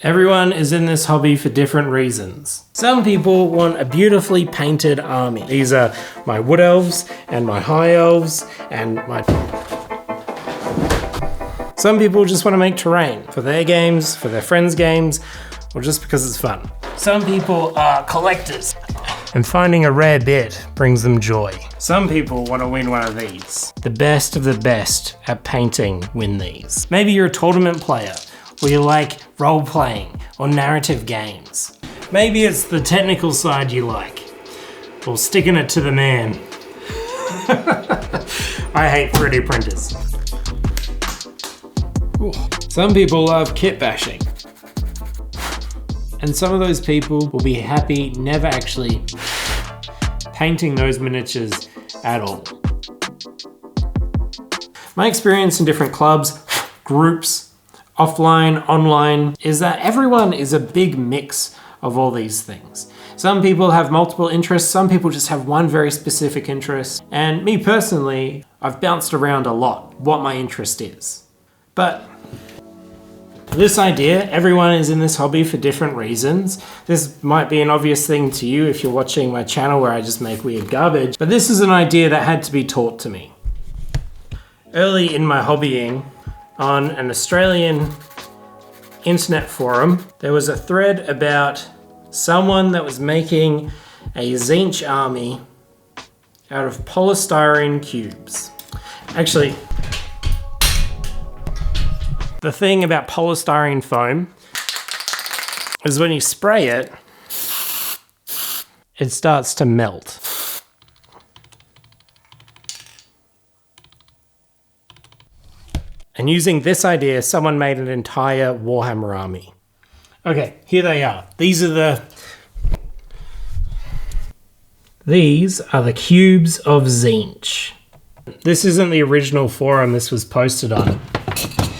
Everyone is in this hobby for different reasons. Some people want a beautifully painted army. These are my wood elves and my high elves and my... Some people just want to make terrain for their games, for their friends' games, or just because it's fun. Some people are collectors, and finding a rare bit brings them joy. Some people want to win one of these. The best of the best at painting win these. Maybe you're a tournament player, or you like role-playing or narrative games. Maybe it's the technical side you like, or sticking it to the man. I hate 3D printers. Ooh. Some people love kit bashing. And some of those people will be happy never actually painting those miniatures at all. My experience in different clubs, groups, offline, online, is that everyone is a big mix of all these things. Some people have multiple interests, some people just have one very specific interest, and me personally, I've bounced around a lot what my interest is. But this idea, everyone is in this hobby for different reasons. This might be an obvious thing to you if you're watching my channel where I just make weird garbage, but this is an idea that had to be taught to me. Early in my hobbying, on an Australian internet forum, there was a thread about someone that was making a Zinc army out of polystyrene cubes. Actually, the thing about polystyrene foam is when you spray it, it starts to melt. And using this idea, someone made an entire Warhammer army. Okay, here they are. These are the cubes of Zinc. This isn't the original forum this was posted on.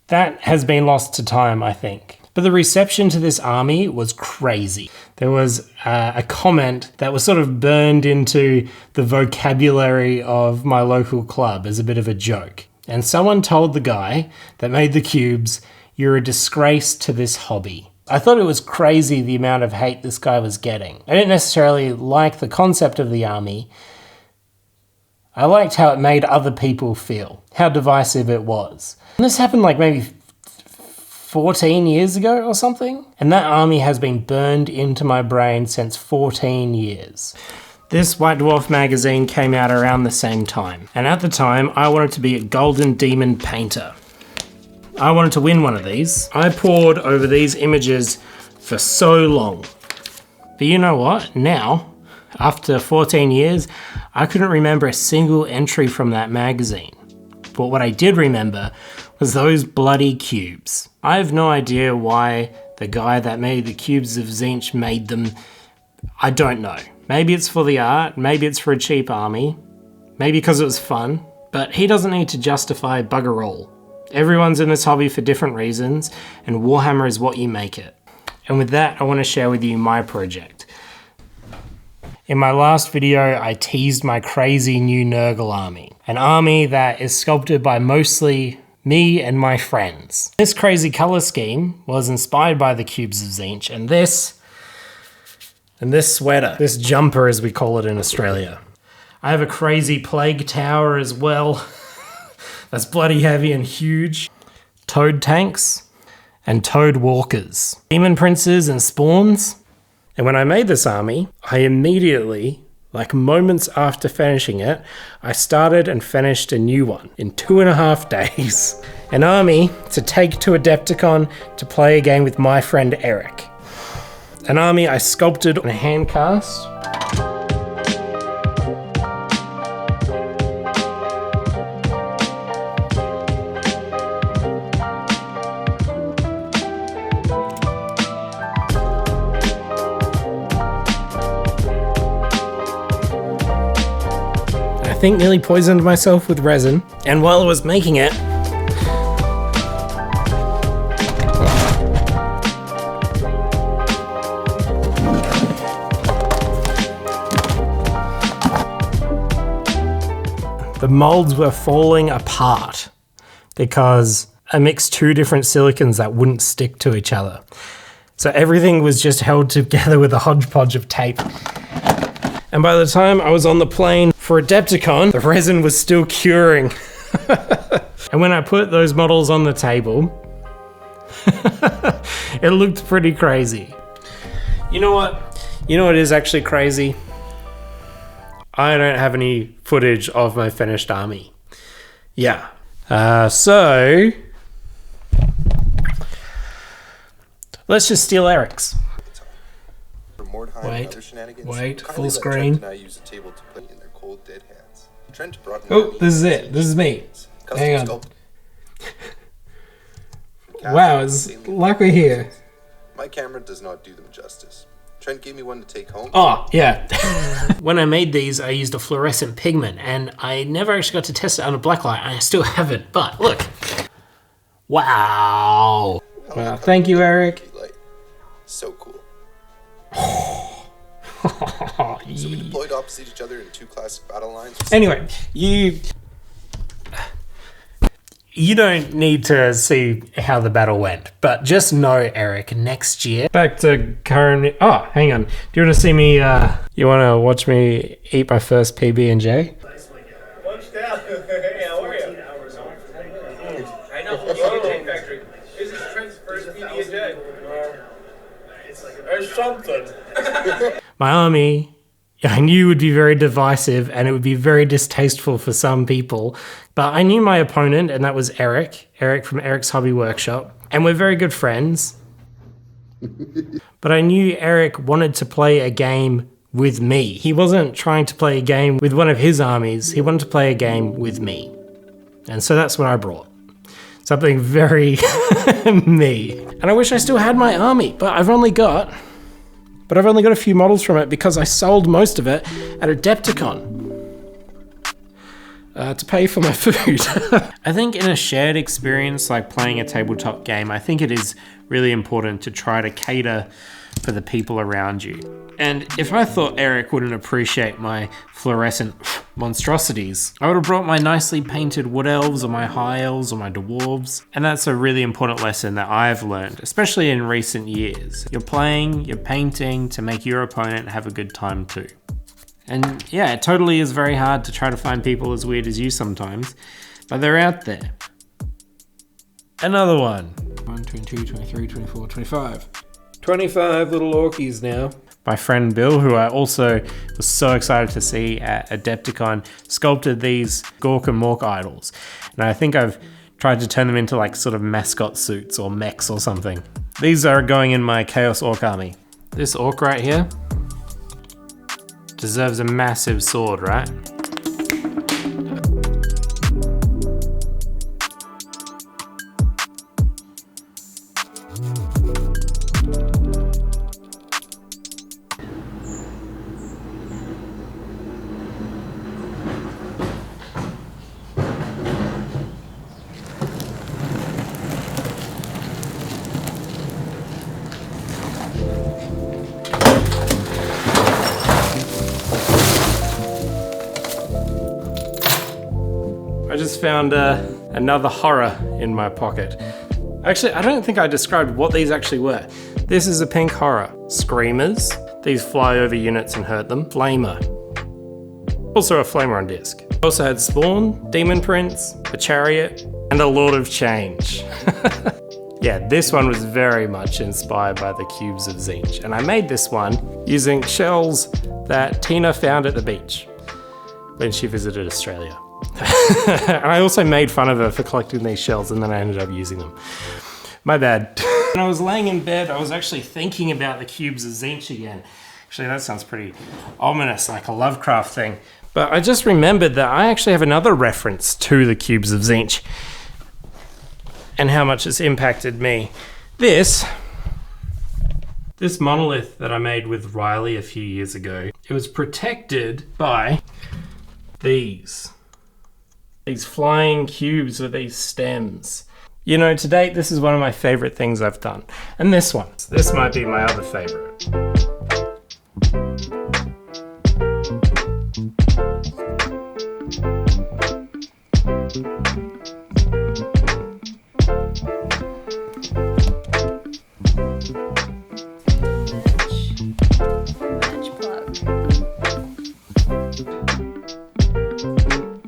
That has been lost to time, I think. But the reception to this army was crazy. There was a comment that was sort of burned into the vocabulary of my local club as a bit of a joke. And someone told the guy that made the cubes, "You're a disgrace to this hobby." I thought it was crazy the amount of hate this guy was getting. I didn't necessarily like the concept of the army. I liked how it made other people feel, how divisive it was. And this happened like maybe 14 years ago or something. And that army has been burned into my brain since 14 years. This White Dwarf magazine came out around the same time. And at the time, I wanted to be a golden demon painter. I wanted to win one of these. I pored over these images for so long. But you know what? Now, after 14 years, I couldn't remember a single entry from that magazine. But what I did remember was those bloody cubes. I have no idea why the guy that made the cubes of Zinc made them. I don't know. Maybe it's for the art, maybe it's for a cheap army, maybe because it was fun, but he doesn't need to justify bugger all. Everyone's in this hobby for different reasons, and Warhammer is what you make it. And with that, I want to share with you my project. In my last video, I teased my crazy new Nurgle Army, an army that is sculpted by mostly me and my friends. This crazy color scheme was inspired by the cubes of Zinc, and this sweater, this jumper as we call it in Australia. I have a crazy plague tower as well. That's bloody heavy and huge. Toad tanks and toad walkers. Demon princes and spawns. And when I made this army, I immediately, like moments after finishing it, I started and finished a new one in 2.5 days. An army to take to Adepticon to play a game with my friend Eric. An army I sculpted on a hand cast. I think nearly poisoned myself with resin, and while I was making it, the molds were falling apart because I mixed 2 different silicons that wouldn't stick to each other. So everything was just held together with a hodgepodge of tape. And by the time I was on the plane for Adepticon, the resin was still curing. And when I put those models on the table, it looked pretty crazy. You know what? You know what is actually crazy? I don't have any footage of my finished army. Yeah. So let's just steal Eric's. Wait, full screen. Oh, this is it. This is me. Hang on. Wow, it's like we're here. My camera does not do them justice. Trent gave me one to take home. Oh, yeah. When I made these, I used a fluorescent pigment, and I never actually got to test it under blacklight, and I still haven't, but look. Wow. Wow, thank you, Eric. So cool. So we deployed opposite each other in 2 classic battle lines. Anyway, you don't need to see how the battle went, but just know, Eric, next year. Back to current. Oh, hang on. Do you want to see me? You want to watch me eat my first PB&J? Lunched out. Hey, how are you? I know. Cheesecake Factory. This is Trent's first PB&J. There's something. My army, I knew would be very divisive and it would be very distasteful for some people, but I knew my opponent, and that was Eric from Eric's Hobby Workshop, and we're very good friends. But I knew Eric wanted to play a game with me. He wasn't trying to play a game with one of his armies, he wanted to play a game with me. And so that's what I brought. Something very me. And I wish I still had my army, but I've only got a few models from it because I sold most of it at Adepticon to pay for my food. I think in a shared experience like playing a tabletop game, I think it is really important to try to cater for the people around you. And if I thought Eric wouldn't appreciate my fluorescent monstrosities, I would have brought my nicely painted wood elves or my high elves or my dwarves. And that's a really important lesson that I've learned, especially in recent years. You're playing, you're painting to make your opponent have a good time too. And yeah, it totally is very hard to try to find people as weird as you sometimes, but they're out there. Another one. 1, 22, 23, 24, 25. 25 little orkies now. My friend Bill, who I also was so excited to see at Adepticon, sculpted these Gork and Mork idols. And I think I've tried to turn them into like sort of mascot suits or mechs or something. These are going in my Chaos Orc army. This orc right here deserves a massive sword, right? I just found another horror in my pocket. Actually, I don't think I described what these actually were. This is a pink horror. Screamers. These fly over units and hurt them. Flamer. Also a flamer on disc. Also had Spawn, Demon Prince, a Chariot, and a Lord of Change. Yeah, this one was very much inspired by the cubes of Zinc, and I made this one using shells that Tina found at the beach when she visited Australia. And I also made fun of her for collecting these shells, and then I ended up using them. My bad. When I was laying in bed, I was actually thinking about the cubes of Zinc again. Actually, that sounds pretty ominous, like a Lovecraft thing. But I just remembered that I actually have another reference to the cubes of Zinc and how much it's impacted me. This monolith that I made with Riley a few years ago, it was protected by these flying cubes with these stems. You know, to date, this is one of my favorite things I've done. And this one. This might be my other favorite.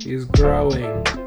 is growing.